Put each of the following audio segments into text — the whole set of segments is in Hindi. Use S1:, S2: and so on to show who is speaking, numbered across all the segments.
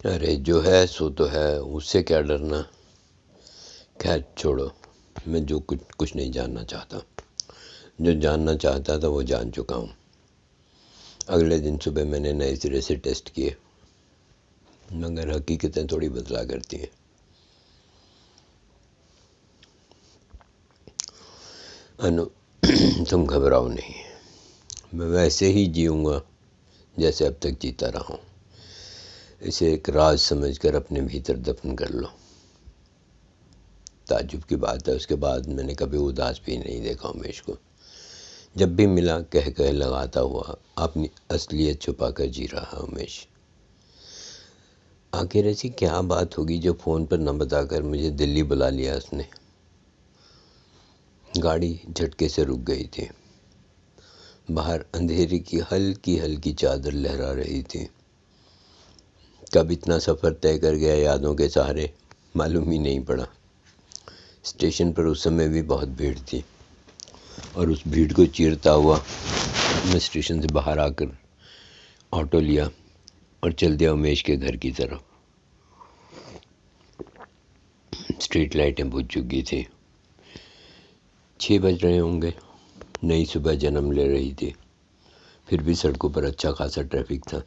S1: अरे जो है सो तो है, उससे क्या डरना। खैर छोड़ो, मैं जो कुछ नहीं जानना चाहता। जो जानना चाहता था वो जान चुका हूँ। अगले दिन सुबह मैंने नए सिरे से टेस्ट किए, मगर हकीकतें थोड़ी बदला करती हैं। अनु, तुम घबराओ नहीं, मैं वैसे ही जीऊँगा जैसे अब तक जीता रहा हूँ। इसे एक राज समझकर अपने भीतर दफन कर लो। ताज्जुब की बात है, उसके बाद मैंने कभी उदास भी नहीं देखा उमेश को। जब भी मिला कह कह लगाता हुआ अपनी असलियत छुपा कर जी रहा उमेश। आखिर ऐसी क्या बात होगी जो फ़ोन पर न बताकर मुझे दिल्ली बुला लिया उसने। गाड़ी झटके से रुक गई थी। बाहर अंधेरे की हल्की हल्की चादर लहरा रही थी। कब इतना सफ़र तय कर गया यादों के सहारे, मालूम ही नहीं पड़ा। स्टेशन पर उस समय भी बहुत भीड़ थी, और उस भीड़ को चीरता हुआ मैं स्टेशन से बाहर आकर ऑटो लिया और चल दिया उमेश के घर की तरफ। स्ट्रीट लाइटें बुझ चुकी थी। 6 बज रहे होंगे। नई सुबह जन्म ले रही थी। फिर भी सड़कों पर अच्छा खासा ट्रैफिक था,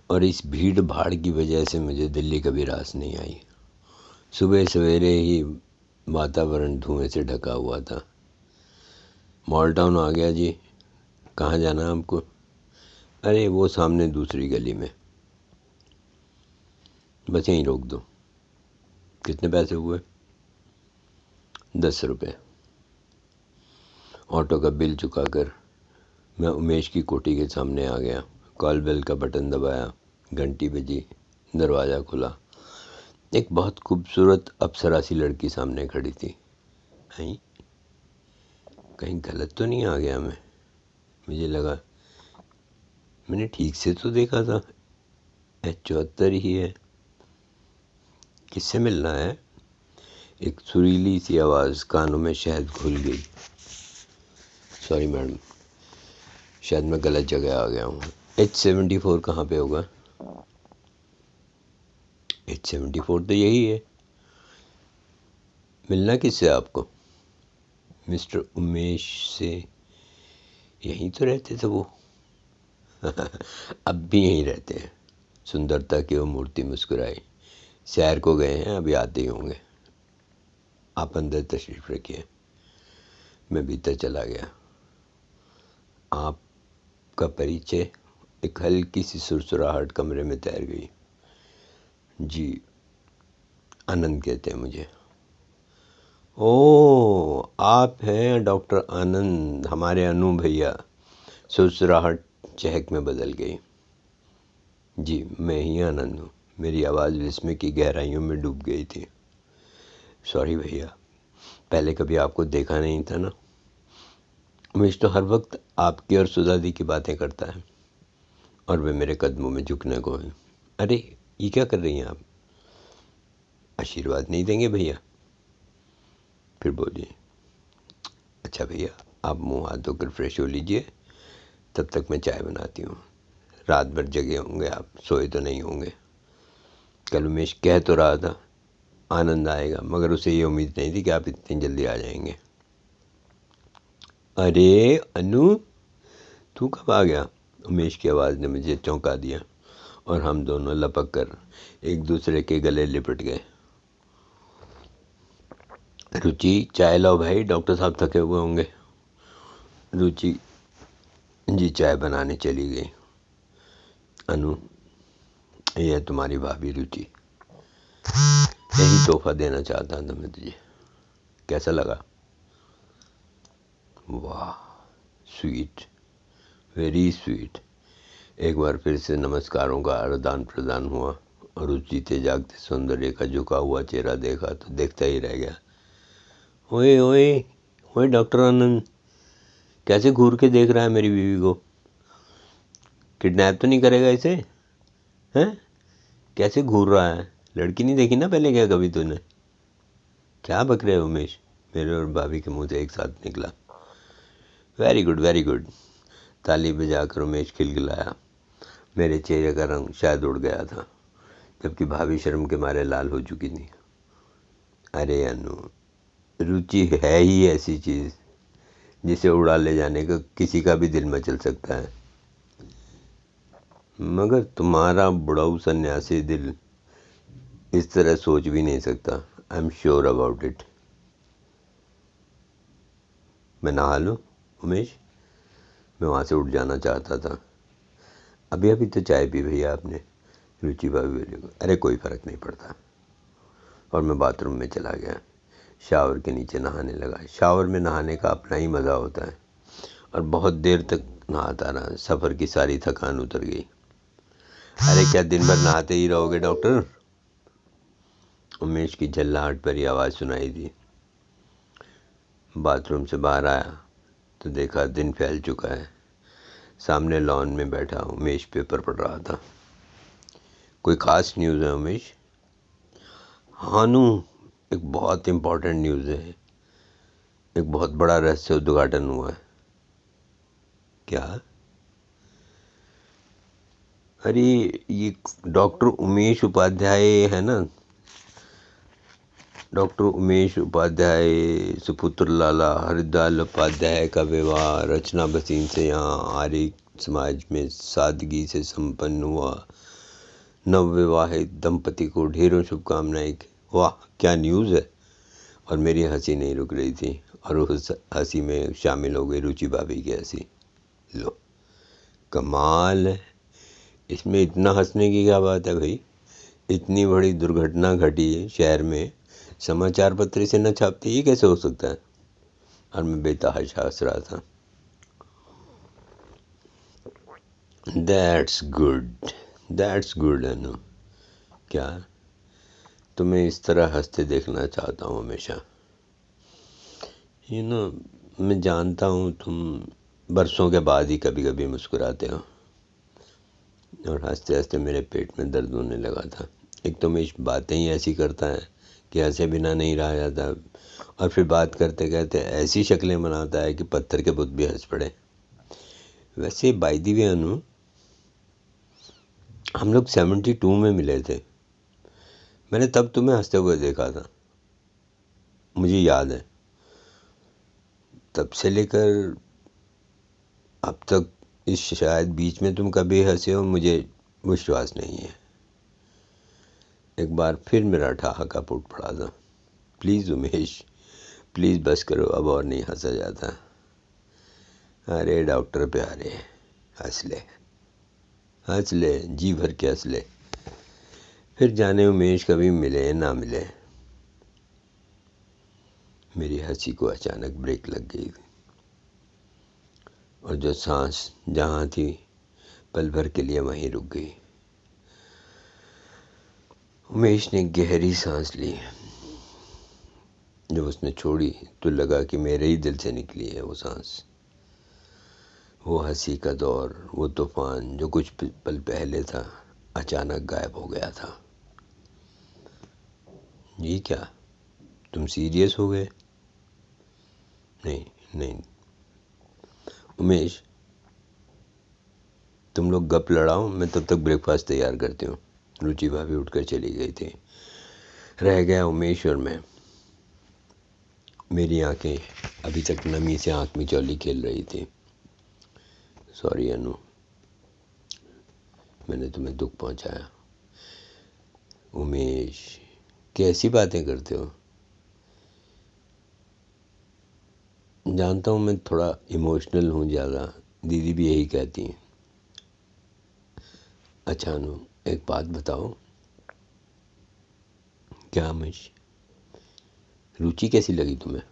S1: और इस भीड़ भाड़ की वजह से मुझे दिल्ली कभी रास नहीं आई। सुबह सवेरे ही वातावरण धुएं से ढका हुआ था। मॉल टाउन आ गया जी। कहाँ जाना है आपको? अरे वो सामने दूसरी गली में। बस यहीं रोक दो। कितने पैसे हुए? 10 रुपये। ऑटो का बिल चुकाकर मैं उमेश की कोठी के सामने आ गया। कॉल बेल का बटन दबाया, घंटी बजी, दरवाज़ा खुला। एक बहुत खूबसूरत अप्सरा सी लड़की सामने खड़ी थी। कहीं गलत तो नहीं आ गया मैं? मुझे लगा मैंने ठीक से तो देखा था। 74 ही है। किससे मिलना है? एक सुरीली सी आवाज़ कानों में शहद घुल गई। सॉरी मैडम, शायद मैं गलत जगह आ गया हूँ। H74 कहाँ पे होगा? H74 तो यही है। मिलना किससे आपको? मिस्टर उमेश से। यहीं तो रहते थे वो। अब भी यहीं रहते हैं। सुंदरता की वो मूर्ति मुस्कुराई। सैर को गए हैं, अभी आते ही होंगे। आप अंदर तशरीफ़ रखिए। मैं भीतर चला गया। आपका परिचय? एक हल्की सी सुरसुराहट कमरे में तैर गई। जी, आनंद कहते हैं मुझे। ओह, आप हैं डॉक्टर आनंद, हमारे अनु भैया। सुरसुराहट चहक में बदल गई। जी, मैं ही आनंद हूँ। मेरी आवाज़ विस्मय की गहराइयों में डूब गई थी। सॉरी भैया, पहले कभी आपको देखा नहीं था ना। उमेश तो हर वक्त आपकी और सुधा दी की बातें करता है, और वे मेरे कदमों में झुकने को है। अरे ये क्या कर रही हैं आप? आशीर्वाद नहीं देंगे भैया? फिर बोलिए। अच्छा भैया, आप मुंह हाथ धोकर फ्रेश हो लीजिए, तब तक मैं चाय बनाती हूँ। रात भर जगे होंगे आप, सोए तो नहीं होंगे। कल उमेश कह तो रहा था आनंद आएगा, मगर उसे ये उम्मीद नहीं थी कि आप इतनी जल्दी आ जाएंगे। अरे अनु, तू कब आ गया? उमेश की आवाज़ ने मुझे चौंका दिया, और हम दोनों लपक कर एक दूसरे के गले लिपट गए। रुचि, चाय लाओ भाई, डॉक्टर साहब थके हुए होंगे। रुचि जी चाय बनाने चली गई। अनु, यह तुम्हारी भाभी रुचि। यही तोहफा देना चाहता था मैं तुझे। कैसा लगा? वाह, स्वीट, वेरी स्वीट। एक बार फिर से नमस्कारों का आदान प्रदान हुआ, और उस जीते जागते सौंदर्य का झुका हुआ चेहरा देखा तो देखता ही रह गया। ओए ओए ओए डॉक्टर आनंद, कैसे घूर के देख रहा है मेरी बीवी को? किडनैप तो नहीं करेगा इसे? हैं? कैसे घूर रहा है? लड़की नहीं देखी ना पहले क्या कभी तूने? क्या बक रहे हो उमेश? मेरे और भाभी के मुंह से एक साथ निकला। Very good, very good. ताली बजाकर उमेश खिलखिलाया। मेरे चेहरे का रंग शायद उड़ गया था। जबकि भाभी शर्म के मारे लाल हो चुकी थी। अरे अनु, रुचि है ही ऐसी चीज़ जिसे उड़ा ले जाने का किसी का भी दिल मचल सकता है, मगर तुम्हारा बुढ़ाऊ सन्यासी दिल इस तरह सोच भी नहीं सकता। I am sure about it. मैं नहा लूँ उमेश? मैं वहाँ से उठ जाना चाहता था। अभी अभी तो चाय पी भैया आपने, रुचि भाभी बोली। अरे कोई फ़र्क नहीं पड़ता। और मैं बाथरूम में चला गया, शावर के नीचे नहाने लगा। शावर में नहाने का अपना ही मज़ा होता है, और बहुत देर तक नहाता रहा। सफ़र की सारी थकान उतर गई। अरे क्या दिन भर नहाते ही रहोगे डॉक्टर? उमेश की झल्लाहट भरी आवाज़ सुनाई दी। बाथरूम से बाहर आया तो देखा दिन फैल चुका है। सामने लॉन में बैठा उमेश पेपर पढ़ रहा था। कोई ख़ास न्यूज़ है उमेश? हानू, एक बहुत इम्पोर्टेंट न्यूज़ है। एक बहुत बड़ा रहस्य उद्घाटन हुआ है। क्या? अरे ये डॉक्टर उमेश उपाध्याय है ना, डॉक्टर उमेश उपाध्याय सुपुत्र लाला हरिदयाल उपाध्याय का विवाह रचना भसीन से यहाँ आर्य समाज में सादगी से संपन्न हुआ। नवविवाहित दंपति को ढेरों शुभकामनाएं। वाह क्या न्यूज़ है! और मेरी हंसी नहीं रुक रही थी, और उस हंसी में शामिल हो गई रुचि भाभी की हंसी। लो, कमाल है! इसमें इतना हंसने की क्या बात है भाई? इतनी बड़ी दुर्घटना घटी है शहर में, समाचार पत्र से न छापते, ये कैसे हो सकता है? और मैं बेतहाशा हंस रहा था। दैट्स गुड अनु। क्या? तुम्हें इस तरह हंसते देखना चाहता हूँ हमेशा। मैं जानता हूँ तुम बरसों के बाद ही कभी कभी मुस्कुराते हो। और हंसते हंसते मेरे पेट में दर्द होने लगा था। एक तो मैं बातें ही ऐसी करता है कि हंसे बिना नहीं रहा जाता, और फिर बात करते करते ऐसी शक्लें बनाता है कि पत्थर के बुत भी हंस पड़े। वैसे बाय द वे अनु, हम लोग 72 में मिले थे। मैंने तब तुम्हें हंसते हुए देखा था, मुझे याद है। तब से लेकर अब तक इस शायद बीच में तुम कभी हंसे हो मुझे विश्वास नहीं है। एक बार फिर मेरा ठहाका फूट पड़ा था। प्लीज़ उमेश, प्लीज़ बस करो, अब और नहीं हंसा जाता। अरे डॉक्टर प्यारे, हंस ले, जी भर के हंस ले। फिर जाने उमेश कभी मिले ना मिले। मेरी हंसी को अचानक ब्रेक लग गई, और जो सांस जहाँ थी पल भर के लिए वहीं रुक गई। उमेश ने गहरी सांस ली। जब उसने छोड़ी तो लगा कि मेरे ही दिल से निकली है वो सांस। वो हंसी का दौर, वो तूफान जो कुछ पल पहले था, अचानक गायब हो गया था। ये क्या, तुम सीरियस हो गए? नहीं नहीं उमेश, तुम लोग गप लड़ाओ, मैं तब तक ब्रेकफास्ट तैयार करती हूँ। रुचि भाभी उठकर चली गई थी। रह गया उमेश और मैं। मेरी आंखें अभी तक नमी से आँख मिचौली खेल रही थी। सॉरी अनु, मैंने तुम्हें दुख पहुंचाया। उमेश, कैसी बातें करते हो? जानता हूँ मैं थोड़ा इमोशनल हूँ ज़्यादा, दीदी भी यही कहती हैं। अच्छा अनु, एक बात बताओ। क्या उमेश? रुचि कैसी लगी तुम्हें?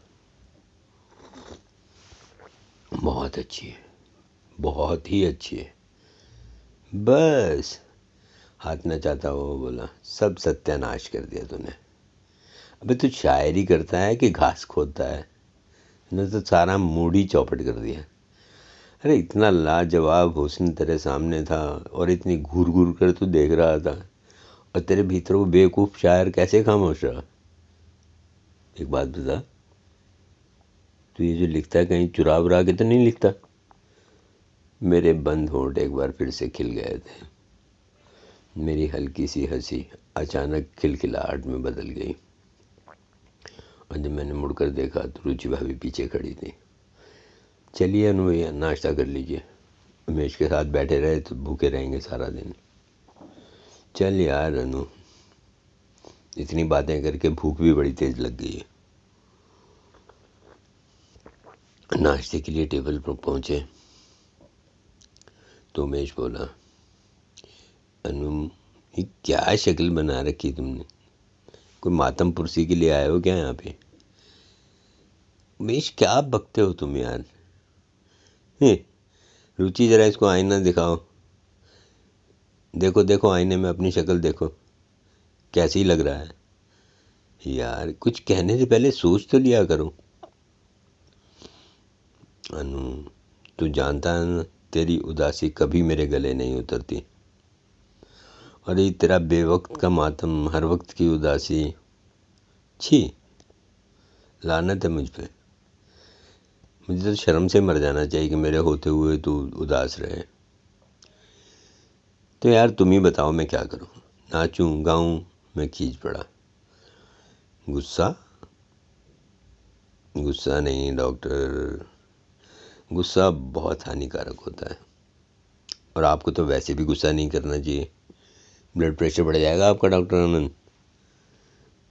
S1: बहुत अच्छी है, बहुत ही अच्छी है। बस, हाथ नचाता हुआ बोला, सब सत्यानाश कर दिया तूने। अबे तू शायरी करता है कि घास खोदता है? ने तो सारा मूड ही चौपट कर दिया। अरे इतना लाजवाब हुस्न तेरे सामने था, और इतनी घूर घूर कर तू देख रहा था, और तेरे भीतर वो बेवकूफ़ शायर कैसे खामोश रहा? एक बात बता, तू ये जो लिखता है कहीं चुरा वुरा के तो नहीं लिखता? मेरे बंद होंठ एक बार फिर से खिल गए थे। मेरी हल्की सी हंसी अचानक खिलखिलाहट में बदल गई और जब मैंने मुड़कर देखा तो रुचि भाभी पीछे खड़ी थी। चलिए अनु भैया नाश्ता कर लीजिए, उमेश के साथ बैठे रहे तो भूखे रहेंगे सारा दिन। चल यार अनु, इतनी बातें करके भूख भी बड़ी तेज लग गई है। नाश्ते के लिए टेबल पर पहुंचे तो उमेश बोला, अनु ये क्या शक्ल बना रखी तुमने, कोई मातम पुरसी के लिए आए हो क्या यहाँ पे? उमेश क्या बकते हो तुम यार। रुचि जरा इसको आईना दिखाओ, देखो देखो आईने में अपनी शक्ल देखो, कैसी लग रहा है यार, कुछ कहने से पहले सोच तो लिया करो। अनु तू जानता है ना, तेरी उदासी कभी मेरे गले नहीं उतरती, और ये तेरा बेवक्त का मातम, हर वक्त की उदासी, छी लानत है मुझ पे। मुझे तो शर्म से मर जाना चाहिए कि मेरे होते हुए तू उदास रहे। तो यार तुम ही बताओ मैं क्या करूं, नाचूं गाऊं? मैं खींच पड़ा। गुस्सा? गुस्सा नहीं डॉक्टर, गुस्सा बहुत हानिकारक होता है, और आपको तो वैसे भी गुस्सा नहीं करना चाहिए, ब्लड प्रेशर बढ़ जाएगा आपका डॉक्टर आनंद।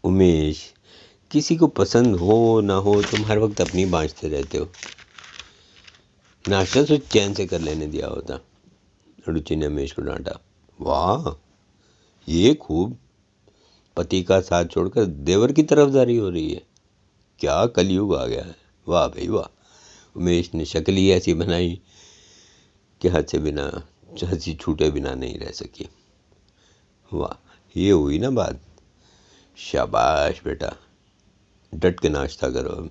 S1: उमेश, किसी को पसंद हो ना हो तुम हर वक्त अपनी बाँचते रहते हो, नाश्ता तो चैन से कर लेने दिया होता। रुचि ने उमेश को डांटा। वाह ये खूब, पति का साथ छोड़कर देवर की तरफदारी हो रही है, क्या कलयुग आ गया है, वाह भाई वाह। उमेश ने शक्ल ही ऐसी बनाई कि हंसी छूटे बिना नहीं रह सकी। वाह ये हुई ना बात, शाबाश बेटा, डट के नाश्ता करो। अब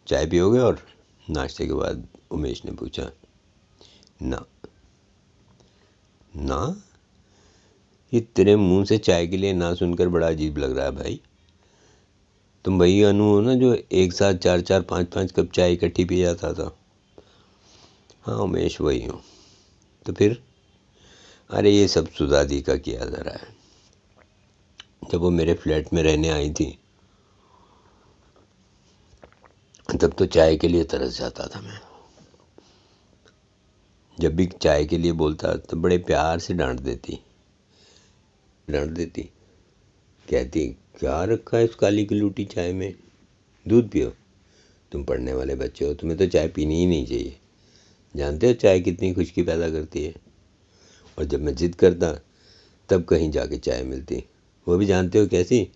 S1: चाय पियोगे? और नाश्ते के बाद उमेश ने पूछा। ना ना, ये तेरे मुंह से चाय के लिए ना सुनकर बड़ा अजीब लग रहा है भाई। तुम वही अनु हो ना जो एक साथ 4-4 5-5 कप चाय इकट्ठी पी जाता था? हाँ उमेश वही हूँ। तो फिर? अरे ये सब सुधा दी का किया जा रहा है। जब वो मेरे फ्लैट में रहने आई थी तब तो चाय के लिए तरस जाता था मैं। जब भी चाय के लिए बोलता तो बड़े प्यार से डांट देती, कहती क्या रखा है इस काली गलूटी चाय में, दूध पियो। तुम पढ़ने वाले बच्चे हो, तुम्हें तो चाय पीनी ही नहीं चाहिए, जानते हो चाय कितनी खुशकी पैदा करती है। और जब मैं जिद करता तब कहीं जाके चाय मिलती, वो भी जानते हो कैसी?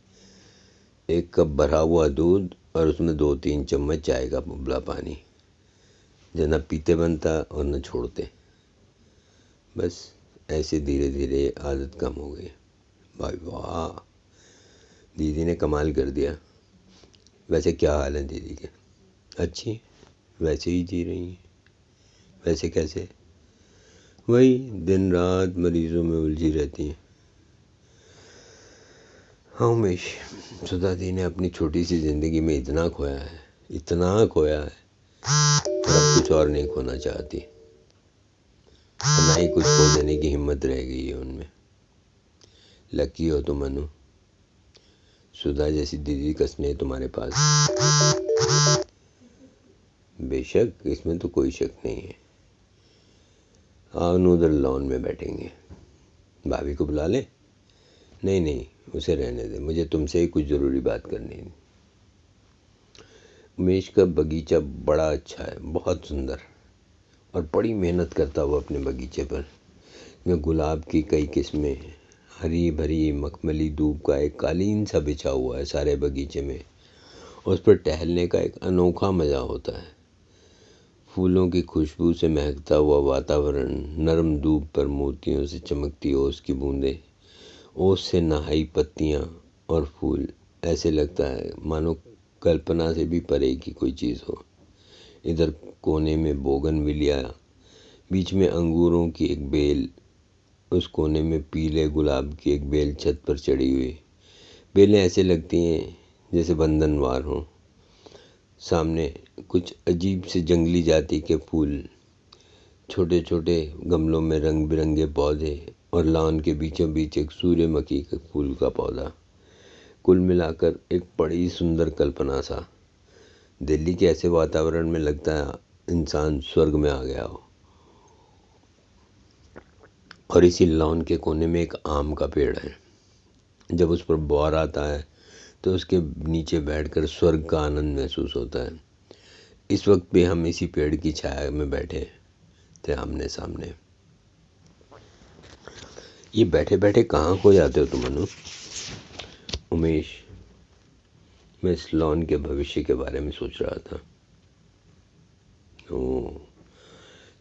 S1: 1 कप भरा हुआ दूध और उसमें 2-3 चम्मच चाय का उबला पानी, जो न पीते बनता और न छोड़ते। बस ऐसे धीरे धीरे आदत कम हो गई। भाई वाह, दीदी ने कमाल कर दिया। वैसे क्या हाल है दीदी के? अच्छी, वैसे ही जी रही हैं। वैसे कैसे? वही दिन रात मरीजों में उलझी रहती हैं। हाँ उमेश, सुधा दी ने अपनी छोटी सी ज़िंदगी में इतना खोया है, इतना खोया है, और अब कुछ और नहीं खोना चाहती, और ना ही कुछ खो देने की हिम्मत रह गई है उनमें। लकी हो तुम अनु, सुधा जैसी दीदी का स्नेह तुम्हारे पास। बेशक, इसमें तो कोई शक नहीं है। आओ उधर लॉन में बैठेंगे। भाभी को बुला ले? नहीं नहीं, उसे रहने दे, मुझे तुमसे ही कुछ ज़रूरी बात करनी है। उमेश का बगीचा बड़ा अच्छा है, बहुत सुंदर, और बड़ी मेहनत करता हुआ अपने बगीचे पर। में गुलाब की कई किस्में, हरी भरी मखमली धूप का एक कालीन सा बिछा हुआ है सारे बगीचे में। उस पर टहलने का एक अनोखा मज़ा होता है। फूलों की खुशबू से महकता हुआ वातावरण, नरम धूप पर मोतियों से चमकती ओस की बूंदें, ओस से नहाई पत्तियाँ और फूल, ऐसे लगता है मानो कल्पना से भी परे की कोई चीज़ हो। इधर कोने में बोगनविलिया, बीच में अंगूरों की एक बेल, उस कोने में पीले गुलाब की एक बेल छत पर चढ़ी हुई। बेलें ऐसे लगती हैं जैसे बंधनवार हों। सामने कुछ अजीब से जंगली जाति के फूल, छोटे छोटे गमलों में रंग बिरंगे पौधे और लॉन के बीचों बीच एक सूर्यमुखी के फूल का पौधा। कुल मिलाकर एक बड़ी सुंदर कल्पना सा। दिल्ली के ऐसे वातावरण में लगता है इंसान स्वर्ग में आ गया हो। और इसी लॉन के कोने में एक आम का पेड़ है। जब उस पर बौर आता है तो उसके नीचे बैठकर स्वर्ग का आनंद महसूस होता है। इस वक्त भी हम इसी पेड़ की छाया में बैठे थे आमने सामने। ये बैठे बैठे कहाँ खो जाते हो तुम अनु? उमेश, मैं इस लॉन के भविष्य के बारे में सोच रहा था। ओ,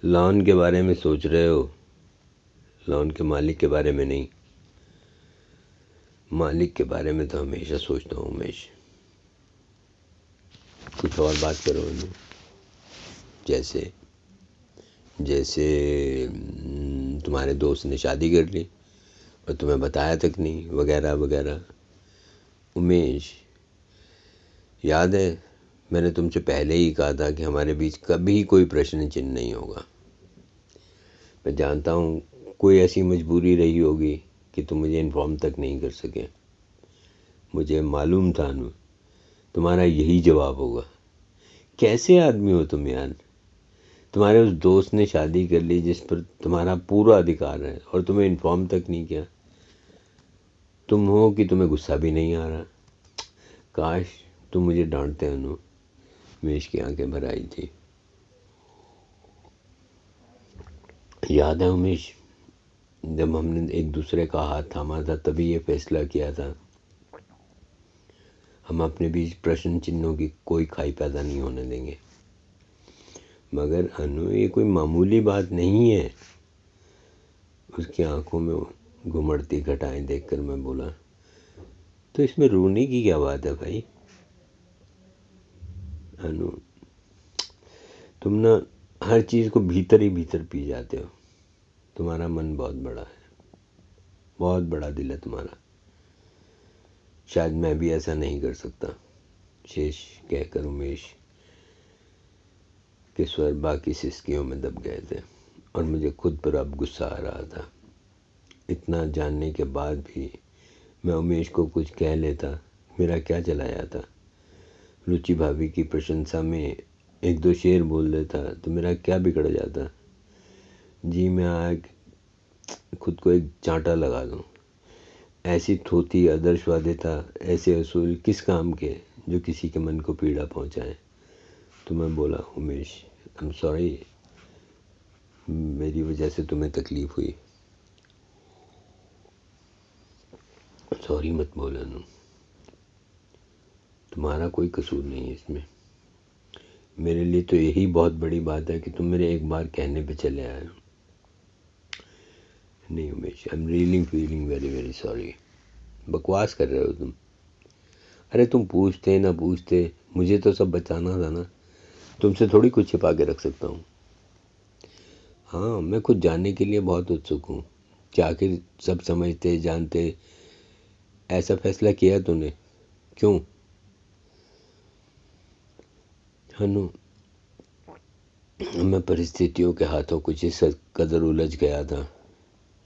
S1: लॉन के बारे में सोच रहे हो, लॉन के मालिक के बारे में नहीं। मालिक के बारे में तो हमेशा सोचता हूँ उमेश। कुछ और बात करो अनु। जैसे जैसे तुम्हारे दोस्त ने शादी कर ली और तुम्हें बताया तक नहीं, वगैरह वगैरह। उमेश, याद है मैंने तुमसे पहले ही कहा था कि हमारे बीच कभी कोई प्रश्न चिन्ह नहीं होगा। मैं जानता हूँ कोई ऐसी मजबूरी रही होगी कि तुम मुझे इन्फॉर्म तक नहीं कर सके। मुझे मालूम था अनु तुम्हारा यही जवाब होगा। कैसे आदमी हो तुम यार? तुम्हारे उस दोस्त ने शादी कर ली जिस पर तुम्हारा पूरा अधिकार है और तुम्हें इन्फॉर्म तक नहीं किया। तुम हो कि तुम्हें गुस्सा भी नहीं आ रहा। काश तुम मुझे डांटते अनु। उमेश की आंखें भर आई थी। याद है उमेश, जब हमने एक दूसरे का हाथ थामा था तभी ये फैसला किया था हम अपने बीच प्रश्न चिन्हों की कोई खाई पैदा नहीं होने देंगे। मगर अनु ये कोई मामूली बात नहीं है। उसकी आंखों में घुमड़ती घटाएं देखकर मैं बोला, तो इसमें रोने की क्या बात है भाई? अनु, तुम ना हर चीज़ को भीतर ही भीतर पी जाते हो। तुम्हारा मन बहुत बड़ा है, बहुत बड़ा दिल है तुम्हारा। शायद मैं भी ऐसा नहीं कर सकता। शेष कहकर उमेश के स्वर बाकी सिसकियों में दब गए थे और मुझे खुद पर अब गुस्सा आ रहा था। इतना जानने के बाद भी मैं उमेश को कुछ कह लेता, मेरा क्या चला जाता? रुचि भाभी की प्रशंसा में एक दो शेर बोल देता तो मेरा क्या बिगड़ जाता? जी मैं आग खुद को एक चांटा लगा दूं। ऐसी थोथी आदर्शवादिता, ऐसे असूल किस काम के जो किसी के मन को पीड़ा पहुंचाए? तो मैं बोला, उमेश आई एम सॉरी, मेरी वजह से तुम्हें तकलीफ़ हुई। सॉरी मत बोलो अनु, तुम्हारा कोई कसूर नहीं है इसमें। मेरे लिए तो यही बहुत बड़ी बात है कि तुम मेरे एक बार कहने पे चले आए। नहीं Umesh, I am really feeling very very sorry. बकवास कर रहे हो तुम। अरे तुम पूछते ना पूछते, मुझे तो सब बचाना था ना। तुमसे थोड़ी कुछ छिपा के रख सकता हूँ। हाँ, मैं खुद जानने के लिए बहुत उत्सुक हूँ कि आखिर सब समझते जानते ऐसा फैसला किया तूने, क्यों? हनु, मैं परिस्थितियों के हाथों कुछ इस कदर उलझ गया था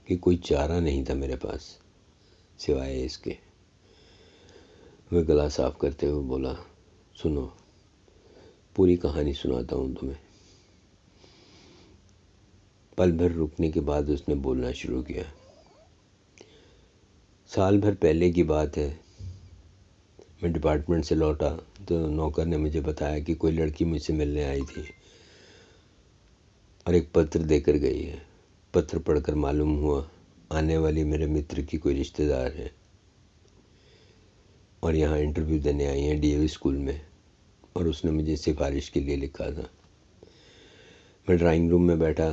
S1: कि कोई चारा नहीं था मेरे पास सिवाय इसके। वह गला साफ करते हुए बोला, सुनो पूरी कहानी सुनाता हूँ तुम्हें। पल भर रुकने के बाद उसने बोलना शुरू किया। साल भर पहले की बात है, मैं डिपार्टमेंट से लौटा तो नौकर ने मुझे बताया कि कोई लड़की मुझसे मिलने आई थी और एक पत्र देकर गई है। पत्र पढ़कर मालूम हुआ आने वाली मेरे मित्र की कोई रिश्तेदार है और यहाँ इंटरव्यू देने आई हैं डीएवी स्कूल में, और उसने मुझे सिफारिश के लिए लिखा था। मैं ड्राइंग रूम में बैठा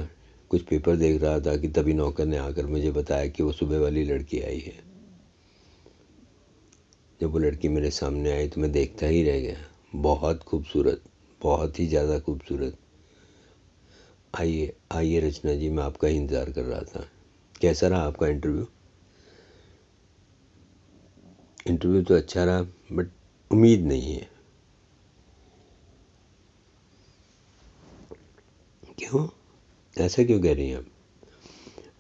S1: कुछ पेपर देख रहा था कि तभी नौकर ने आकर मुझे बताया कि वो सुबह वाली लड़की आई है। जब वो लड़की मेरे सामने आई तो मैं देखता ही रह गया। बहुत खूबसूरत, बहुत ही ज़्यादा खूबसूरत। आइए आइए रचना जी, मैं आपका ही इंतज़ार कर रहा था। कैसा रहा आपका इंटरव्यू? इंटरव्यू तो अच्छा रहा बट उम्मीद नहीं है। क्यों? ऐसा क्यों कह रही हैं आप?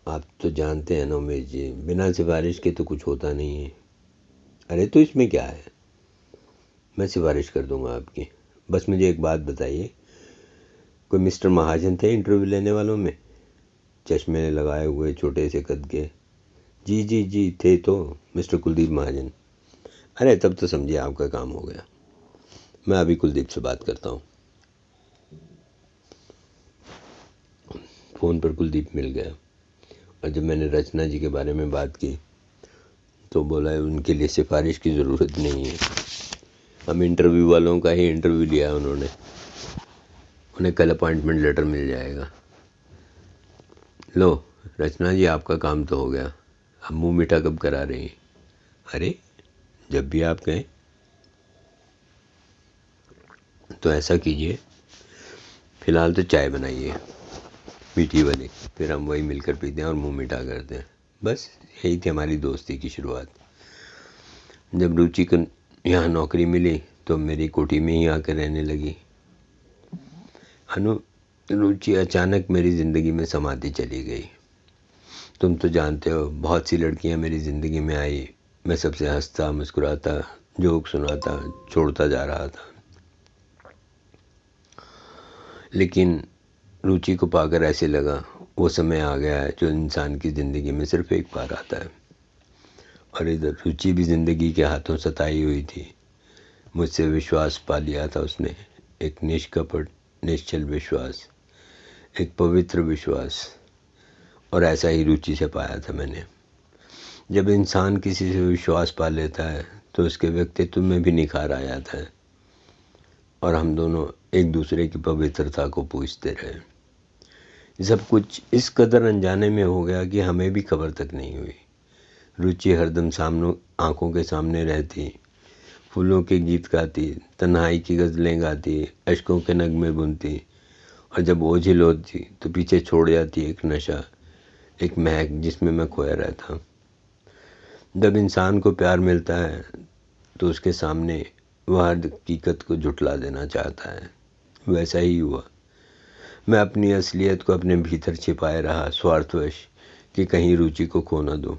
S1: आप तो जानते हैं ना उमेश जी, बिना सिफारिश के तो कुछ होता नहीं है। अरे तो इसमें क्या है, मैं सिफारिश कर दूंगा आपकी। बस मुझे एक बात बताइए, कोई मिस्टर महाजन थे इंटरव्यू लेने वालों में, चश्मे लगाए हुए, छोटे से कद के? जी जी जी थे तो, मिस्टर कुलदीप महाजन। अरे तब तो समझिए आपका काम हो गया। मैं अभी कुलदीप से बात करता हूँ। फ़ोन पर कुलदीप मिल गया, और जब मैंने रचना जी के बारे में बात की तो बोला उनके लिए सिफारिश की ज़रूरत नहीं है, हम इंटरव्यू वालों का ही इंटरव्यू लिया है उन्होंने, उन्हें कल अपॉइंटमेंट लेटर मिल जाएगा। लो रचना जी, आपका काम तो हो गया, अब मुंह मीठा कब करा रही हैं? अरे जब भी आप कहें। तो ऐसा कीजिए, फ़िलहाल तो चाय बनाइए मीठी वाली, फिर हम वही मिलकर पीते हैं और मुंह मीठा करते हैं। बस यही थी हमारी दोस्ती की शुरुआत। जब रुचि को यहाँ नौकरी मिली तो मेरी कोठी में ही आकर रहने लगी। रुचि अचानक मेरी ज़िंदगी में समाती चली गई। तुम तो जानते हो, बहुत सी लड़कियाँ मेरी ज़िंदगी में आई, मैं सबसे हंसता मुस्कुराता, जोक सुनाता, छोड़ता जा रहा था। लेकिन रुचि को पाकर ऐसे लगा वो समय आ गया है जो इंसान की ज़िंदगी में सिर्फ एक बार आता है। और इधर रुचि भी ज़िंदगी के हाथों सताई हुई थी। मुझसे विश्वास पा लिया था उसने, एक निष्कपट निश्चल विश्वास, एक पवित्र विश्वास। और ऐसा ही रुचि से पाया था मैंने। जब इंसान किसी से विश्वास पा लेता है तो उसके व्यक्तित्व में भी निखार आ जाता है, और हम दोनों एक दूसरे की पवित्रता को पूछते रहे। सब कुछ इस कदर अनजाने में हो गया कि हमें भी खबर तक नहीं हुई। रुचि हरदम सामने आंखों के सामने रहती, फूलों के गीत गाती, तन्हाई की गज़लें गाती, अश्कों के नगमे बुनती, और जब ओझिल होती तो पीछे छोड़ जाती एक नशा, एक महक जिसमें मैं खोया रहता। जब इंसान को प्यार मिलता है तो उसके सामने वह हर हकीकत को झुठला देना चाहता है। वैसा ही हुआ। मैं अपनी असलियत को अपने भीतर छिपाए रहा, स्वार्थवश, कि कहीं रुचि को खो न दूँ।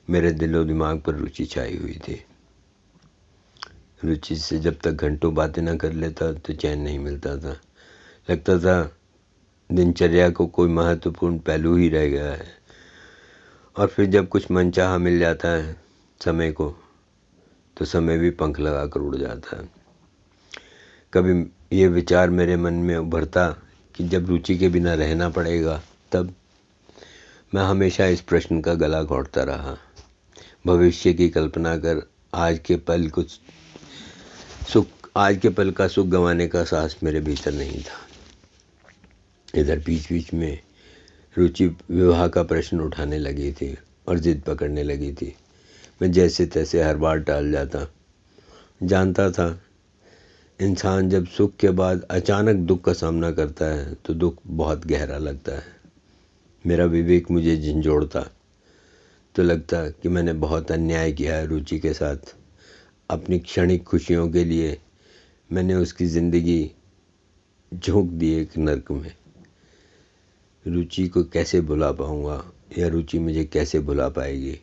S1: मेरे दिलो दिमाग पर रुचि छाई हुई थी। रुचि से जब तक घंटों बातें न कर लेता तो चैन नहीं मिलता था। लगता था दिनचर्या को कोई महत्वपूर्ण पहलू ही रह गया है। और फिर जब कुछ मनचाहा मिल जाता है समय को, तो समय भी पंख लगा कर उड़ जाता है। कभी ये विचार मेरे मन में उभरता कि जब रुचि के बिना रहना पड़ेगा तब। मैं हमेशा इस प्रश्न का गला घोंटता रहा। भविष्य की कल्पना कर आज के पल का सुख गंवाने का साहस मेरे भीतर नहीं था। इधर बीच बीच में रुचि विवाह का प्रश्न उठाने लगी थी और ज़िद पकड़ने लगी थी। मैं जैसे तैसे हर बार टाल जाता। जानता था इंसान जब सुख के बाद अचानक दुख का सामना करता है तो दुख बहुत गहरा लगता है। मेरा विवेक मुझे झंझोड़ता तो लगता कि मैंने बहुत अन्याय किया है रुचि के साथ। अपनी क्षणिक खुशियों के लिए मैंने उसकी ज़िंदगी झोंक दी एक नर्क में। रुचि को कैसे भुला पाऊँगा, या रुचि मुझे कैसे भुला पाएगी?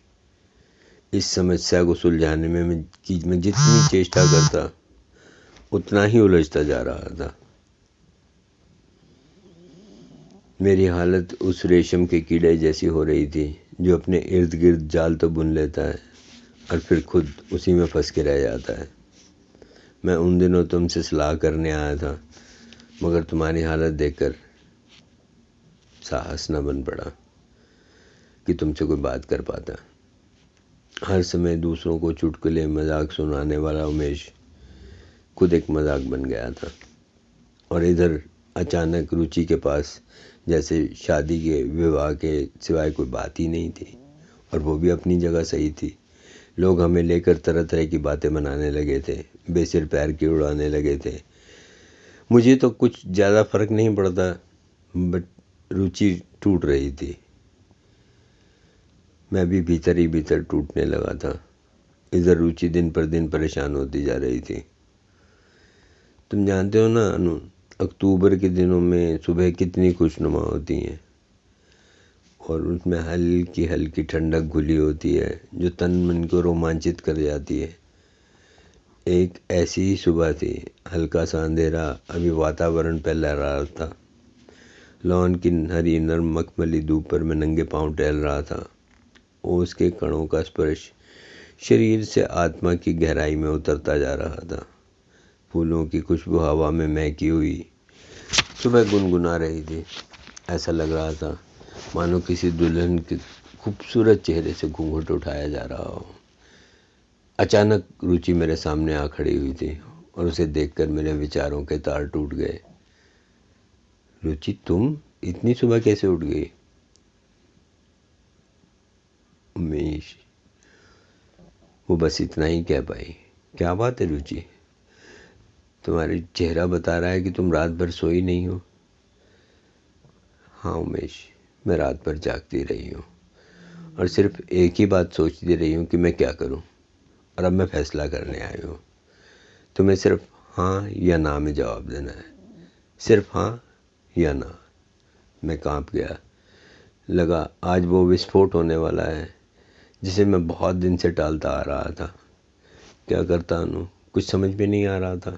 S1: इस समस्या को सुलझाने में मैं जितनी चेष्टा करता उतना ही उलझता जा रहा था। मेरी हालत उस रेशम के कीड़े जैसी हो रही थी जो अपने इर्द गिर्द जाल तो बुन लेता है और फिर खुद उसी में फंस के रह जाता है। मैं उन दिनों तुमसे सलाह करने आया था, मगर तुम्हारी हालत देखकर साहस न बन पड़ा कि तुमसे कोई बात कर पाता। हर समय दूसरों को चुटकुले मजाक सुनाने वाला उमेश खुद एक मजाक बन गया था। और इधर अचानक रुचि के पास जैसे शादी के विवाह के सिवाय कोई बात ही नहीं थी, और वो भी अपनी जगह सही थी। लोग हमें लेकर तरह तरह की बातें बनाने लगे थे, बेसिर पैर की उड़ाने लगे थे। मुझे तो कुछ ज़्यादा फर्क नहीं पड़ता, बट रुचि टूट रही थी। मैं भी भीतर ही भीतर टूटने लगा था। इधर रुचि दिन पर दिन परेशान होती जा रही थी। तुम जानते हो ना अनु, अक्टूबर के दिनों में सुबह कितनी खुशनुमा होती हैं। और उसमें हल्की हल्की ठंडक घुली होती है जो तन मन को रोमांचित कर जाती है। एक ऐसी ही सुबह थी, हल्का सा अंधेरा अभी वातावरण पे लहरा रहा था। लॉन की हरी नरम मखमली धूप पर मैं नंगे पांव टहल रहा था। ओस के कणों का स्पर्श शरीर से आत्मा की गहराई में उतरता जा रहा था। फूलों की खुशबू हवा में महकी हुई सुबह गुनगुना रही थी। ऐसा लग रहा था मानो किसी दुल्हन के खूबसूरत चेहरे से घूंघट उठाया जा रहा हो। अचानक रुचि मेरे सामने आ खड़ी हुई थी और उसे देखकर मेरे विचारों के तार टूट गए। रुचि, तुम इतनी सुबह कैसे उठ गई? उमेश, वो बस इतना ही कह पाई। क्या बात है रुचि? तुम्हारी चेहरा बता रहा है कि तुम रात भर सोई नहीं हो। हाँ उमेश, मैं रात भर जागती रही हूँ और सिर्फ एक ही बात सोचती रही हूँ कि मैं क्या करूँ। और अब मैं फैसला करने आई हूँ। तुम्हें सिर्फ हाँ या ना में जवाब देना है। सिर्फ हाँ या ना। मैं कांप गया। लगा आज वो विस्फोट होने वाला है जिसे मैं बहुत दिन से टालता आ रहा था। क्या करता अनु, कुछ समझ में नहीं आ रहा था।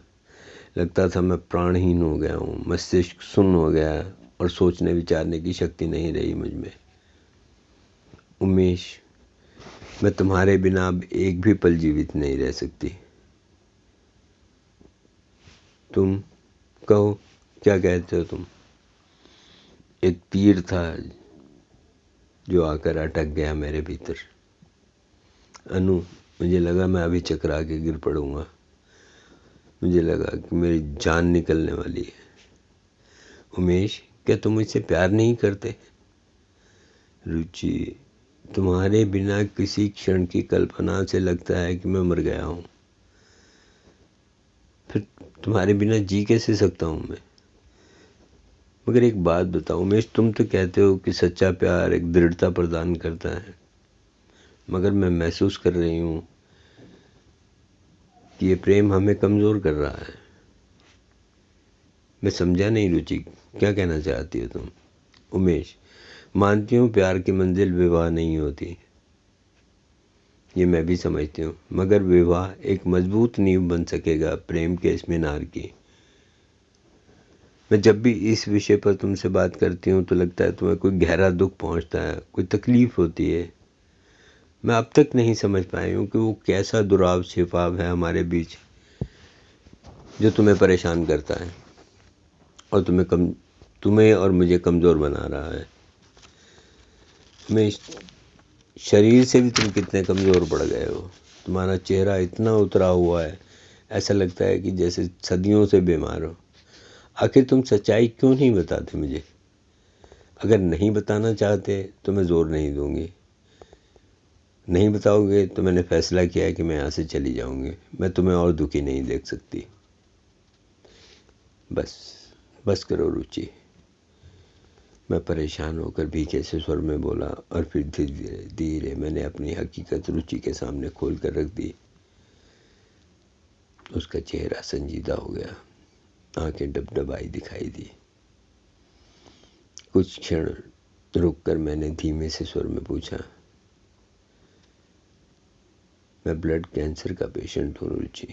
S1: लगता था मैं प्राणहीन हो गया हूँ, मस्तिष्क सुन्न हो गया है और सोचने विचारने की शक्ति नहीं रही मुझ में। उमेश, मैं तुम्हारे बिना अब एक भी पल जीवित नहीं रह सकती। तुम कहो, क्या कहते हो तुम? एक तीर था जो आकर अटक गया मेरे भीतर। अनु, मुझे लगा मैं अभी चकरा के गिर पड़ूंगा। मुझे लगा कि मेरी जान निकलने वाली है। उमेश, क्या तुम मुझसे प्यार नहीं करते? रुचि, तुम्हारे बिना किसी क्षण की कल्पना से लगता है कि मैं मर गया हूँ। फिर तुम्हारे बिना जी कैसे सकता हूँ मैं? मगर एक बात बताओ उमेश, तुम तो कहते हो कि सच्चा प्यार एक दृढ़ता प्रदान करता है, मगर मैं महसूस कर रही हूँ कि ये प्रेम हमें कमज़ोर कर रहा है। मैं समझा नहीं रुचि, क्या कहना चाहती हो तुम? उमेश, मानती हूँ प्यार की मंजिल विवाह नहीं होती, ये मैं भी समझती हूँ, मगर विवाह एक मजबूत नींव बन सकेगा प्रेम के इस मीनार की। मैं जब भी इस विषय पर तुमसे बात करती हूँ तो लगता है तुम्हें कोई गहरा दुख पहुँचता है, कोई तकलीफ़ होती है। मैं अब तक नहीं समझ पाई हूँ कि वो कैसा दुराव छिपाव है हमारे बीच जो तुम्हें परेशान करता है और तुम्हें और मुझे कमज़ोर बना रहा है। मैं शरीर से भी तुम कितने कमज़ोर पड़ गए हो। तुम्हारा चेहरा इतना उतरा हुआ है, ऐसा लगता है कि जैसे सदियों से बीमार हो। आखिर तुम सच्चाई क्यों नहीं बताते मुझे? अगर नहीं बताना चाहते तो मैं ज़ोर नहीं दूंगी। नहीं बताओगे तो मैंने फ़ैसला किया है कि मैं यहाँ से चली जाऊंगी। मैं तुम्हें और दुखी नहीं देख सकती। बस करो रुचि। मैं परेशान होकर भीखे से स्वर में बोला और फिर धीरे धीरे मैंने अपनी हकीकत रुचि के सामने खोल कर रख दी। उसका चेहरा संजीदा हो गया, आंखें डबडबाई दिखाई दी। कुछ क्षण रुककर मैंने धीमे से स्वर में पूछा, मैं ब्लड कैंसर का पेशेंट हूँ रुचि।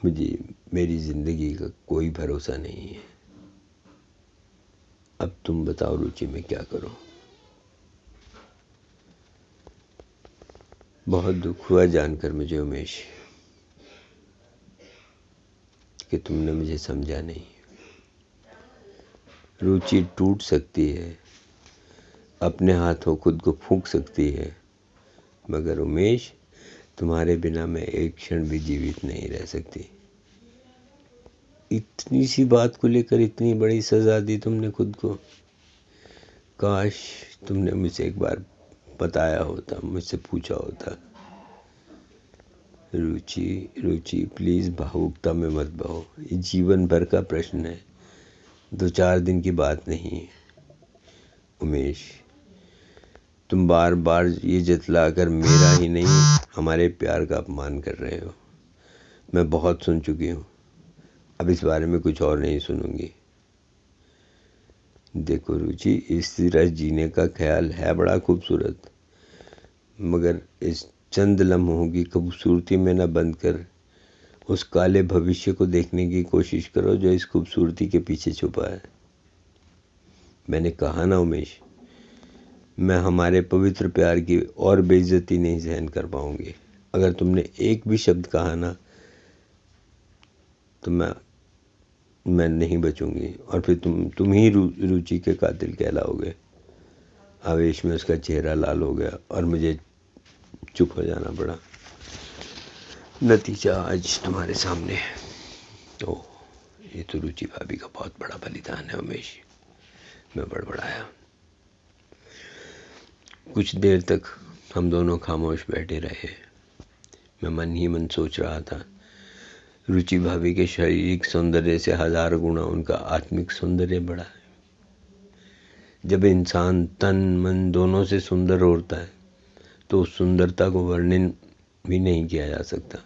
S1: मुझे मेरी ज़िंदगी का कोई भरोसा नहीं है। अब तुम बताओ रुचि, मैं क्या करूं? बहुत दुख हुआ जानकर मुझे उमेश कि तुमने मुझे समझा नहीं। रुचि टूट सकती है, अपने हाथों खुद को फूंक सकती है, मगर उमेश तुम्हारे बिना मैं एक क्षण भी जीवित नहीं रह सकती। इतनी सी बात को लेकर इतनी बड़ी सज़ा दी तुमने खुद को। काश तुमने मुझसे एक बार बताया होता, मुझसे पूछा होता। रुचि प्लीज़ भावुकता में मत बहो। ये जीवन भर का प्रश्न है, 2-4 दिन की बात नहीं है। उमेश, तुम बार बार ये जतलाकर मेरा ही नहीं हमारे प्यार का अपमान कर रहे हो। मैं बहुत सुन चुकी हूँ, अब इस बारे में कुछ और नहीं सुनूंगी। देखो रुचि, इस तरह जीने का ख्याल है बड़ा खूबसूरत, मगर इस चंद लम्हों की खूबसूरती में न बंद कर उस काले भविष्य को देखने की कोशिश करो जो इस खूबसूरती के पीछे छुपा है। मैंने कहा ना उमेश, मैं हमारे पवित्र प्यार की और बेइज्जती नहीं सहन कर पाऊंगी। अगर तुमने एक भी शब्द कहा ना तो मैं नहीं बचूंगी, और फिर तुम ही रुचि के कातिल कहलाओगे। आवेश में उसका चेहरा लाल हो गया और मुझे चुप हो जाना पड़ा। नतीजा आज तुम्हारे सामने है। ओह, ये तो रुचि भाभी का बहुत बड़ा बलिदान है उमेश। मैं बड़बड़ाया। कुछ देर तक हम दोनों खामोश बैठे रहे। मैं मन ही मन सोच रहा था, रुचि भाभी के शारीरिक सौंदर्य से 1000 गुना उनका आत्मिक सौंदर्य बड़ा है। जब इंसान तन मन दोनों से सुंदर होता है तो उस सुंदरता को वर्णन भी नहीं किया जा सकता।